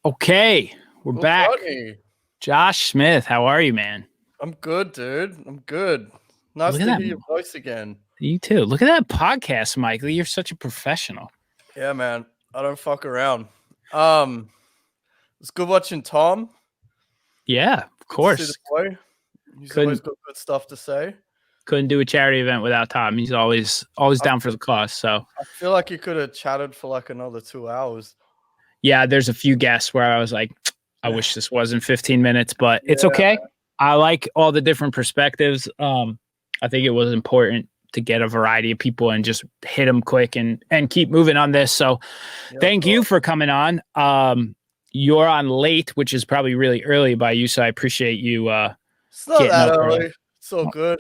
Okay, we're Well, back. Rodney, Josh Smith, how are you, man? I'm good, dude. I'm good. Nice Look at to that. hear your voice again. You too. Look at that podcast, Michael. You're such a professional. Yeah, man. I don't fuck around. Um, it's good watching Tom. Yeah, of Good to see the course. boy. He's always Couldn't got good stuff to say. couldn't do a charity event without Tom. He's always I, down for the cause. So I feel like you could have chatted for like another 2 hours. yeah, there's a few guests where I was like, I wish this wasn't 15 minutes, but it's Yeah, okay. I like all the different perspectives. I think it was important to get a variety of people and just hit them quick and keep moving on this. So yeah, of thank you course. for coming on. You're on late, which is probably really early by you, so I appreciate you It's not getting that up early. early. It's all good.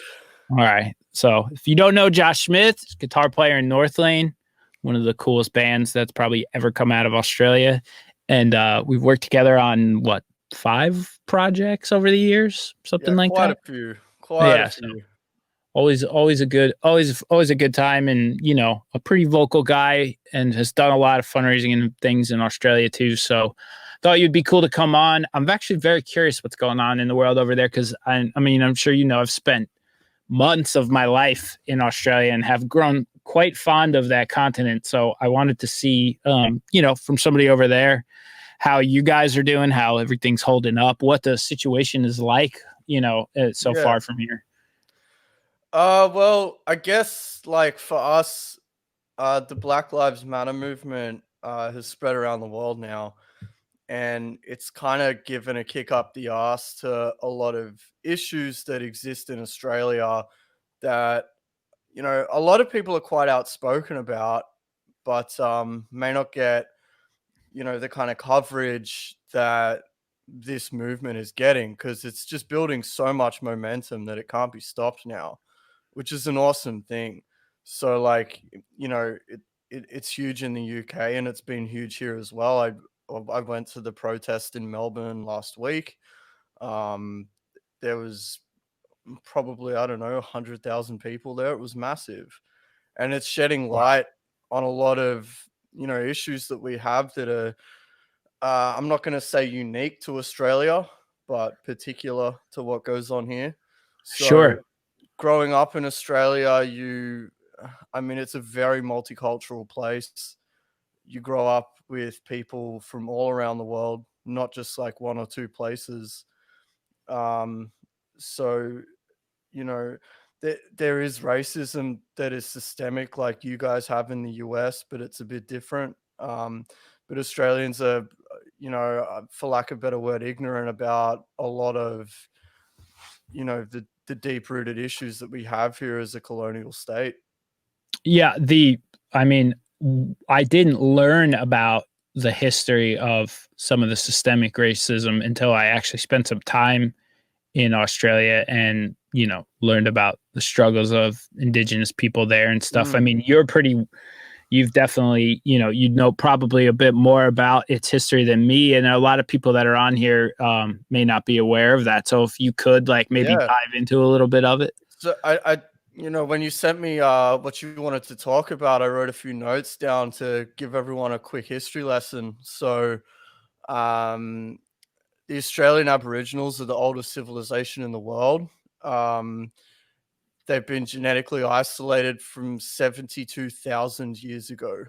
All right. So if you don't know Josh Smith, guitar player in Northlane, one of the coolest bands that's probably ever come out of Australia. And we've worked together on what, 5 projects over the years, Yeah, something like quite a that. few. Quite a Yeah. So few. always a good time, and a pretty vocal guy, and has done a lot of fundraising and things in Australia too. So thought you'd be cool to come on. I'm actually very curious what's going on in the world over there, because I mean, I'm sure I've spent months of my life in Australia and have grown quite fond of that continent. So I wanted to see, from somebody over there, how you guys are doing, how everything's holding up, what the situation is like, so Yeah. far from here. Well, I guess like for us, the Black Lives Matter movement has spread around the world now, and it's kind of given a kick up the ass to a lot of issues that exist in Australia that a lot of people are quite outspoken about, but may not get the kind of coverage that this movement is getting, because it's just building so much momentum that it can't be stopped now, which is an awesome thing. So like, it's huge in the UK, and it's been huge here as well. I went to the protest in Melbourne last week. Um, there was probably, I don't know, 100,000 people there. It was massive, and it's shedding Wow. light on a lot of issues that we have that are I'm not going to say unique to Australia, but particular to what goes on here. So Sure. growing up in Australia, I mean, it's a very multicultural place. You grow up with people from all around the world, not just like one or two places. Um, so, you know, there is racism that is systemic, like you guys have in the US, but it's a bit different. But Australians are, for lack of a better word, ignorant about a lot of, the deep rooted issues that we have here as a colonial state. Yeah, I mean, I didn't learn about the history of some of the systemic racism until I actually spent some time in Australia and, learned about the struggles of indigenous people there and stuff. I Mm, mean, you've definitely, probably a bit more about its history than me. And a lot of people that are on here may not be aware of that. So if you could like maybe yeah. dive into a little bit of it. So when you sent me what you wanted to talk about, I wrote a few notes down to give everyone a quick history lesson. So, um, the Australian Aboriginals are the oldest civilization in the world. Um, they've been genetically isolated from 72,000 years ago.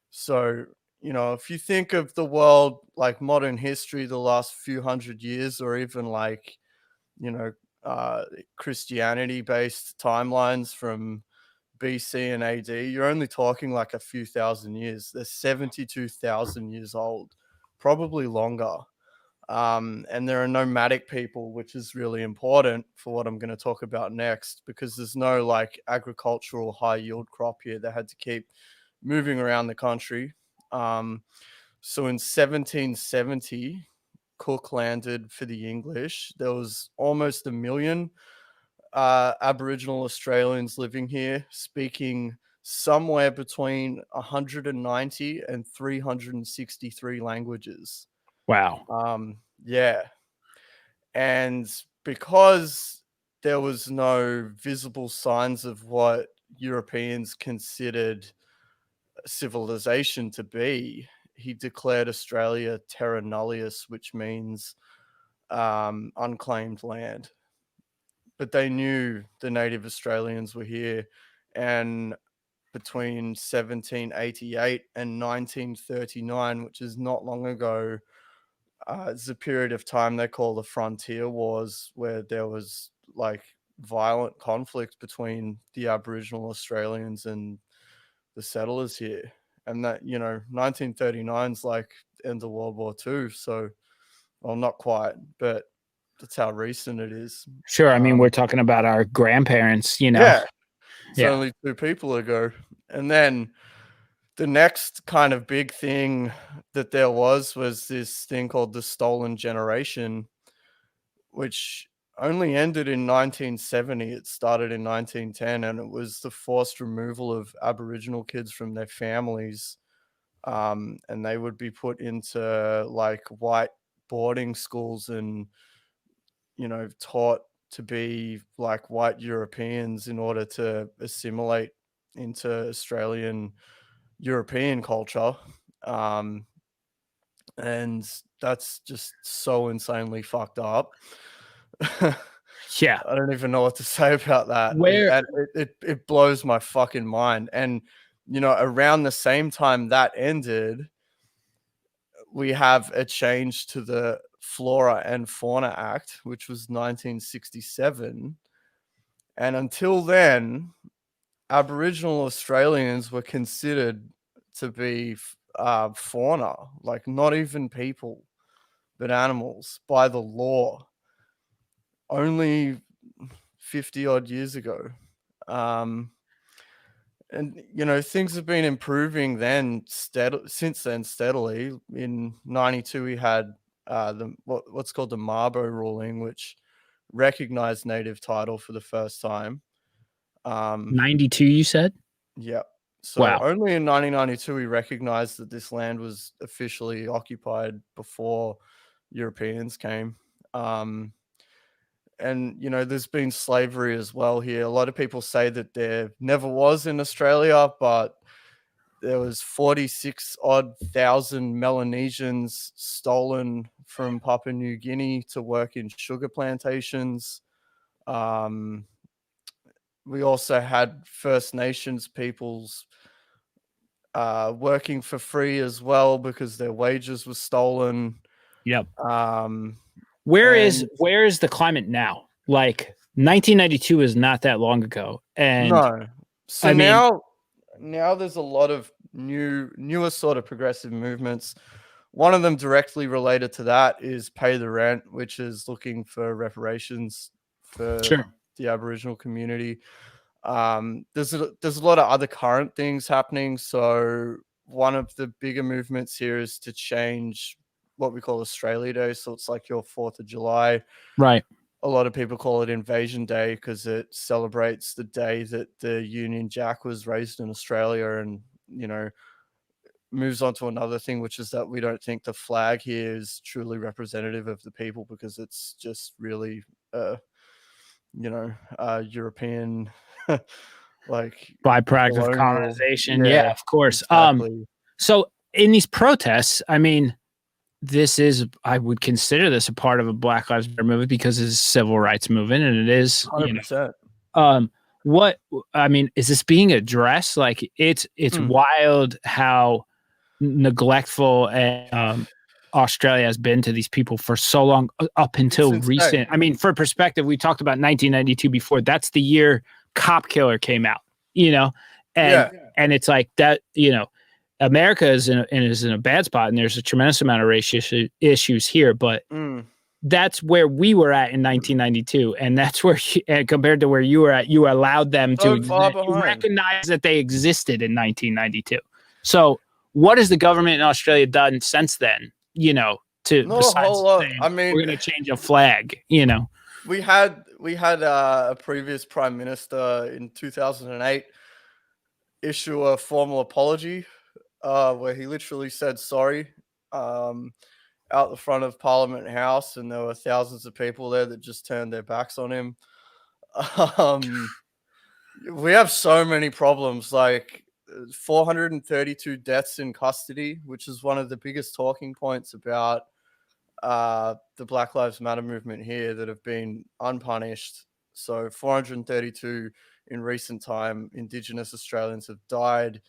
So, if you think of the world like modern history, the last few hundred years, or even like, you know, Christianity based timelines from BC and AD, you're only talking like a few thousand years. They're 72,000 years old, probably longer. And there are nomadic people, which is really important for what I'm going to talk about next, because there's no like agricultural high yield crop here. They had to keep moving around the country. Um, so in 1770, Cook landed for the English. There was almost a million Aboriginal Australians living here, speaking somewhere between 190 and 363 languages. Wow. Yeah. And because there was no visible signs of what Europeans considered civilization to be, he declared Australia terra nullius, which means unclaimed land. But they knew the native Australians were here, and between 1788 and 1939, which is not long ago, it's a period of time they call the Frontier Wars, where there was like violent conflict between the Aboriginal Australians and the settlers here. And that, 1939 is like end of World War II. So, well, not quite, but that's how recent it is. Sure. I mean, we're talking about our grandparents, Yeah, it's Yeah. only 2 people ago. And then the next kind of big thing that there was this thing called the Stolen Generation, which only ended in 1970. It started in 1910, and it was the forced removal of Aboriginal kids from their families. And they would be put into like white boarding schools and, taught to be like white Europeans in order to assimilate into Australian European culture. And that's just so insanely fucked up. Yeah. I don't even know what to say about that. Where It blows my fucking mind. And, around the same time that ended, we have a change to the Flora and Fauna Act, which was 1967. And until then, Aboriginal Australians were considered to be fauna, like not even people, but animals by the law, only 50 odd years ago. And, things have been improving since then steadily. In 92, we had what's called the Mabo ruling, which recognized native title for the first time. 92, you said? Yeah. So Wow. only in 1992 we recognized that this land was officially occupied before Europeans came. And there's been slavery as well here. A lot of people say that there never was in Australia, but there was 46 odd thousand Melanesians stolen from Papua New Guinea to work in sugar plantations. We also had First Nations peoples working for free as well because their wages were stolen. Yep. Um, Where and is the climate now? Like 1992 is not that long ago. And no, so I mean, now there's a lot of newer sort of progressive movements. One of them directly related to that is Pay the Rent, which is looking for reparations for sure. the Aboriginal community. There's a lot of other current things happening. So one of the bigger movements here is to change what we call Australia Day. So it's like your 4th of July. Right. A lot of people call it Invasion Day because it celebrates the day that the Union Jack was raised in Australia, and, moves on to another thing, which is that we don't think the flag here is truly representative of the people because it's just really, European, like Byproduct of colonial. colonization. Yeah, Yeah, of course. exactly. So in these protests, I mean, I would consider this a part of a Black Lives Matter movement because it's a civil rights movement, and it is, 100%. what I mean, is this being addressed? Like it's wild how neglectful Australia has been to these people for so long, up until recent. I mean, for perspective, we talked about 1992 before. That's the year Cop Killer came out, and it's like that, America is in a bad spot, and there's a tremendous amount of race issues here, but that's where we were at in 1992, and that's where compared to where you were at, you allowed them to recognize that they existed in 1992. So what has the government in Australia done since then, to not a whole lot. I mean, we're going to change a flag, we had a previous prime minister in 2008 issue a formal apology where he literally said sorry out the front of Parliament House, and there were thousands of people there that just turned their backs on him. We have so many problems. Like, 432 deaths in custody, which is one of the biggest talking points about the Black Lives Matter movement here that have been unpunished. So 432 in recent time, Indigenous Australians have died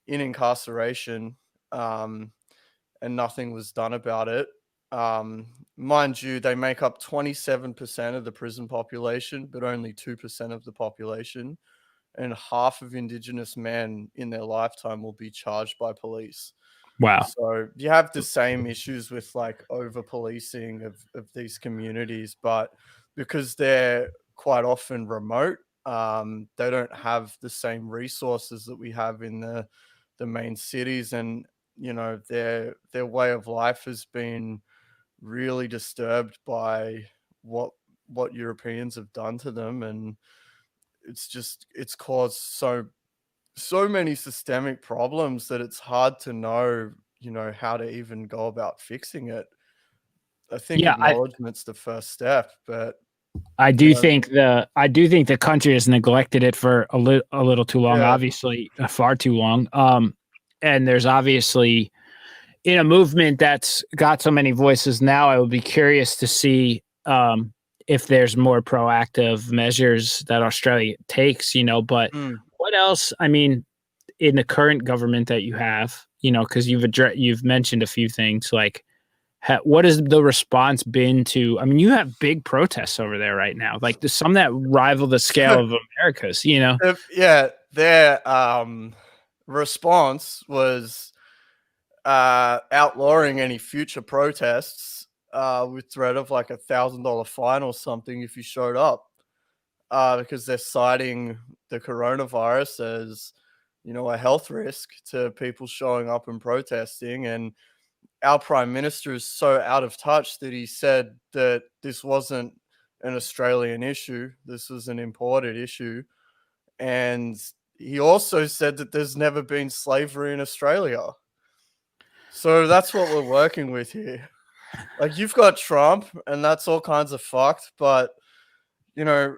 in incarceration, and nothing was done about it. Mind you, they make up 27% of the prison population, but only 2% of the population. And half of Indigenous men in their lifetime will be charged by police. Wow. So you have the same issues with like over policing of these communities, but because they're quite often remote, they don't have the same resources that we have in the main cities, and you know their way of life has been really disturbed by what Europeans have done to them, and it's caused so many systemic problems that it's hard to know, you know, how to even go about fixing it. I think Yeah, acknowledgement's the first step, but I you do know, think the country has neglected it for a little too long, yeah, obviously, far too long. And there's obviously in a movement that's got so many voices now, I would be curious to see if there's more proactive measures that Australia takes, you know, but mm. what else? I mean, in the current government that you have, you know, because you've mentioned a few things like what has the response been to? I mean, you have big protests over there right now, like there's some that rival the scale of America's. You know, Yeah, their response was outlawing any future protests with threat of like $1,000 fine or something if you showed up, because they're citing the coronavirus as, you know, a health risk to people showing up and protesting. And our prime minister is so out of touch that he said that this wasn't an Australian issue, this was an imported issue. And he also said that there's never been slavery in Australia. So that's what we're working with here. Like, you've got Trump, and that's all kinds of fucked, but you know,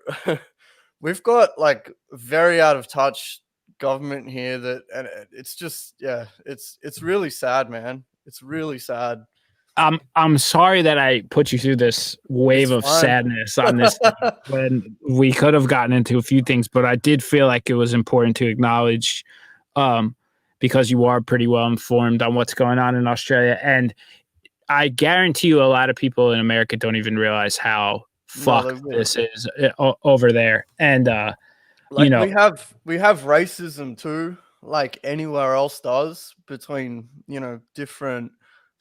we've got like very out of touch government here that, and it's just, yeah, it's really sad, man. It's really sad. I'm sorry that I put you through this wave It's of fine. sadness on this when we could have gotten into a few things, but I did feel like it was important to acknowledge um, because you are pretty well informed on what's going on in Australia. And I guarantee you a lot of people in America don't even realize how No, they fucked won't. this is over there. And, you Like, know, we have racism too, like anywhere else does, between, you know, different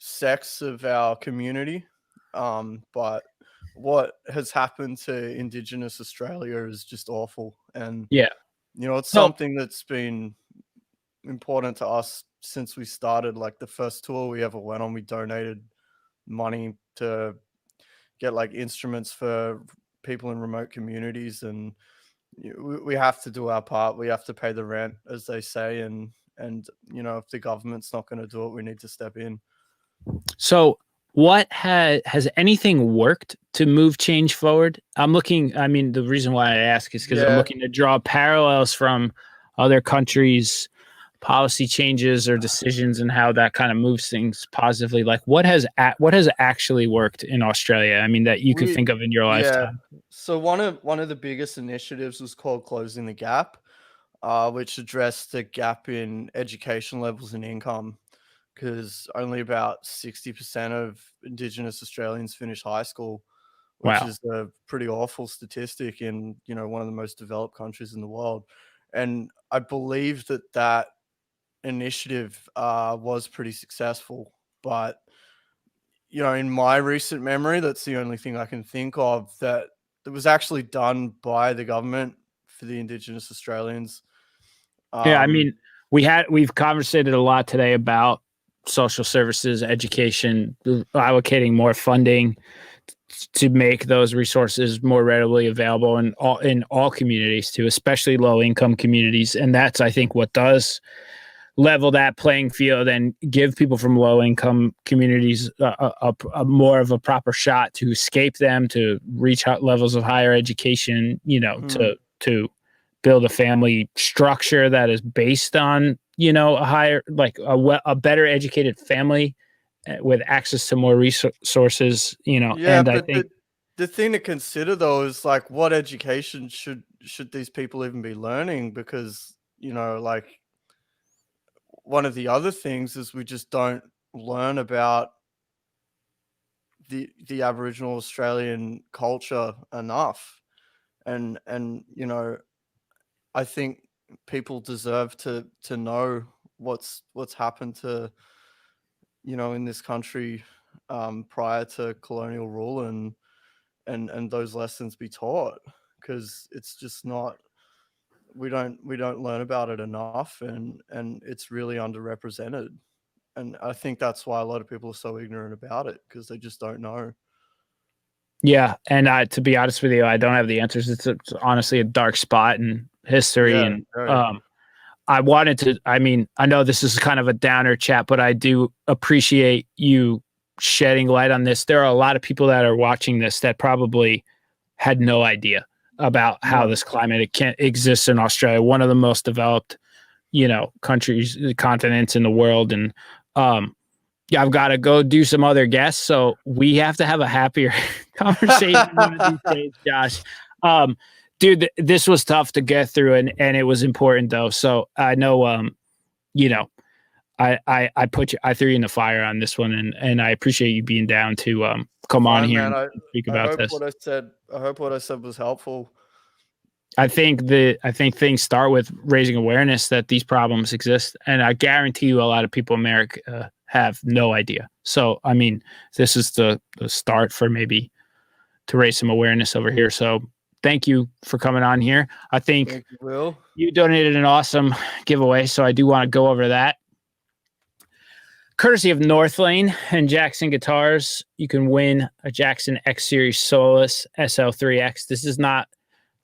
sects of our community. But what has happened to Indigenous Australia is just awful. And, yeah. you know, it's No, something that's been important to us since we started. Like, the first tour we ever went on, we donated money to get like instruments for people in remote communities, and we have to do our part. We have to pay the rent, as they say, and you know, if the government's not going to do it, we need to step in. so what has anything worked to move change forward? I'm looking, I mean, the reason why I ask is because I'm Yeah, looking to draw parallels from other countries' policy changes or decisions and how that kind of moves things positively. Like what has actually worked in Australia? I mean, that you could we think of in your yeah. lifetime. So one of the biggest initiatives was called Closing the Gap, which addressed the gap in education levels and income, because only about 60% of Indigenous Australians finish high school, which Wow. is a pretty awful statistic in, you know, one of the most developed countries in the world. And I believe that that initiative was pretty successful, but you know, in my recent memory, that's the only thing I can think of that was actually done by the government for the Indigenous Australians. Yeah, I Um, mean, we've conversated a lot today about social services, education, allocating more funding to make those resources more readily available in all communities too, especially low income communities. And that's, I think, what does level that playing field and give people from low income communities a more of a proper shot to escape them, to reach out levels of higher education, you know, mm, to build a family structure that is based on, you know, a higher, like a better educated family with access to more resources, you know. Yeah, And I but think, the thing to consider though is like what education should these people even be learning? Because, you know, like one of the other things is we just don't learn about the Aboriginal Australian culture enough. And you know, I think people deserve to know what's happened to, you know, in this country prior to colonial rule, and those lessons be taught, because it's just not, we don't learn about it enough, and it's really underrepresented. And I think that's why a lot of people are so ignorant about it, because they just don't know. yeah. And to be honest with you, I don't have the answers. It's honestly a dark spot in history. Yeah, And very. I wanted to, I mean, I know this is kind of a downer chat, but I do appreciate you shedding light on this. There are a lot of people that are watching this that probably had no idea about how No. this climate can exists in Australia, one of the most developed, you know, countries, continents in the world. And yeah, I've got to go do some other guests, so we have to have a happier conversation one of these days, Josh. Um, dude, this was tough to get through, and it was important though. So I know, you know, I put you, I threw you in the fire on this one, and I appreciate you being down to come on Fine, here man. and I speak I about hope this. what I said I hope what I said was helpful. I think things start with raising awareness that these problems exist, and I guarantee you, a lot of people in America have no idea. So, I mean, this is the start for maybe to raise some awareness over here. So, thank you for coming on here. I think Thank you, Will. you donated an awesome giveaway, so I do want to go over that. Courtesy of Northlane and Jackson Guitars, you can win a Jackson X Series Solus SL3X. This is not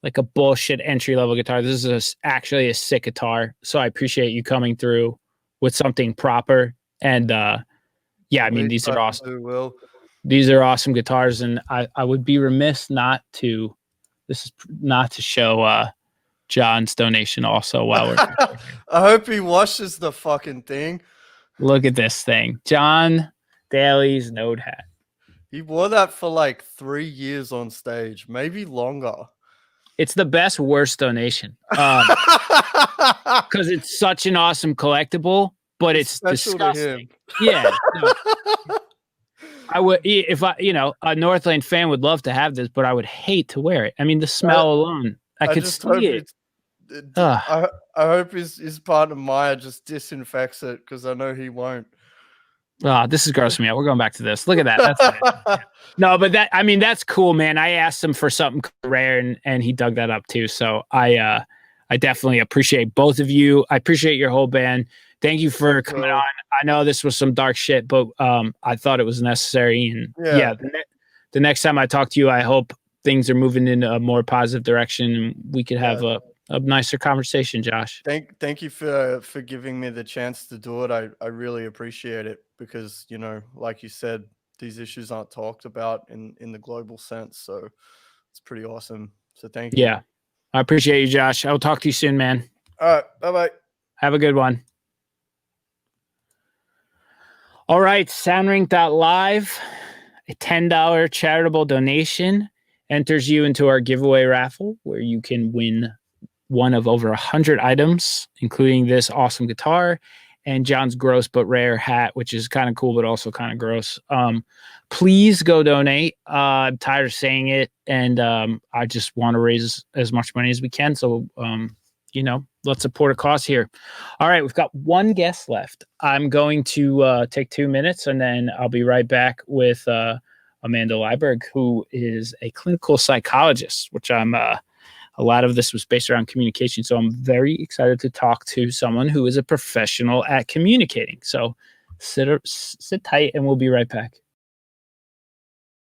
like a bullshit entry level guitar. This is actually a sick guitar. So I appreciate you coming through with something proper. And yeah, I mean, these Least are I can awesome. do, Will. These are awesome guitars. And I would be remiss not to, this is not to show John's donation also while we're I hope he washes the fucking thing. look at this thing. John Daly's Node Hat. He wore that for like 3 years on stage, maybe longer. It's the best, worst donation. Because it's such an awesome collectible, but it's special to him. disgusting. Yeah. No, I would, if I, you know, a Northlane fan would love to have this, but I would hate to wear it. I mean, the I, smell alone, I I could just hope see it. Ugh. I hope his partner Maya just disinfects it, because I know he won't. Oh, this is grossing me out. We're going back to this. Look at that. That's nice. Yeah. No, but that, I mean, that's cool, man. I asked him for something rare, and he dug that up too. So I definitely appreciate both of you. I appreciate your whole band. Thank you for coming on. I know this was some dark shit, but I thought it was necessary. And yeah, the next time I talk to you, I hope things are moving in a more positive direction, and we could have a nicer conversation, Josh. Thank you for giving me the chance to do it. I really appreciate it, because, you know, like you said, these issues aren't talked about in the global sense. So it's pretty awesome. So thank you. Yeah, I appreciate you, Josh. I'll talk to you soon, man. All right. Bye-bye. Have a good one. All right, soundring.live, a $10 charitable donation enters you into our giveaway raffle, where you can win one of over 100 items, including this awesome guitar and John's gross but rare hat, which is kind of cool, but also kind of gross. Please go donate. I'm tired of saying it, and I just want to raise as much money as we can. So, you know, let's support a cause here. All right, we've got one guest left. I'm going to take 2 minutes, and then I'll be right back with Amanda Leiberg, who is a clinical psychologist, which I'm a lot of this was based around communication. So I'm very excited to talk to someone who is a professional at communicating. So sit tight, and we'll be right back.